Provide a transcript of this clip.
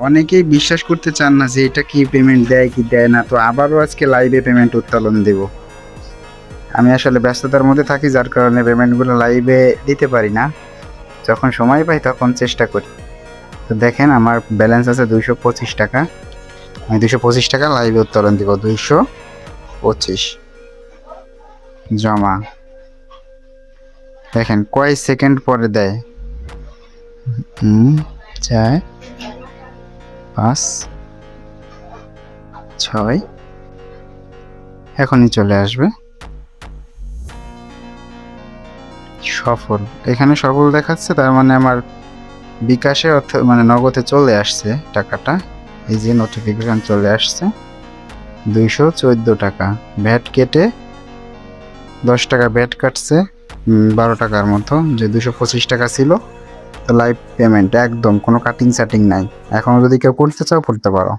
অনেকেই বিশ্বাস করতে চান না যে এটা কি পেমেন্ট দেয় কি দেয় না, তো আবারও আজকে লাইভে পেমেন্ট উত্তোলন দেব। আমি আসলে ব্যস্ততার মধ্যে থাকি, যার কারণে পেমেন্টগুলো লাইভে দিতে পারি না। যখন সময় পাই তখন চেষ্টা করি। তো দেখেন আমার ব্যালেন্স আছে 225 টাকা। আমি 225 টাকা লাইভে উত্তোলন দিব। 225 জমা। দেখেন কয় সেকেন্ড পরে দেয়। 4 5 6 এখনই চলে আসবে। সফল, এখানে সফল দেখাচ্ছে, তার মানে আমার বিকাশে মানে নগদে চলে আসছে টাকাটা। এই যে নোটিফিকেশন চলে আসছে 214 টাকা। ভ্যাট কেটে 10 টাকা ভ্যাট কাটছে, 12 টাকার মতো, যে 225 টাকা ছিল। তো লাইভ পেমেন্ট একদম কোনো কাটিং সাটিং নাই। এখনও যদি কেউ করতে চাও করতে পারো।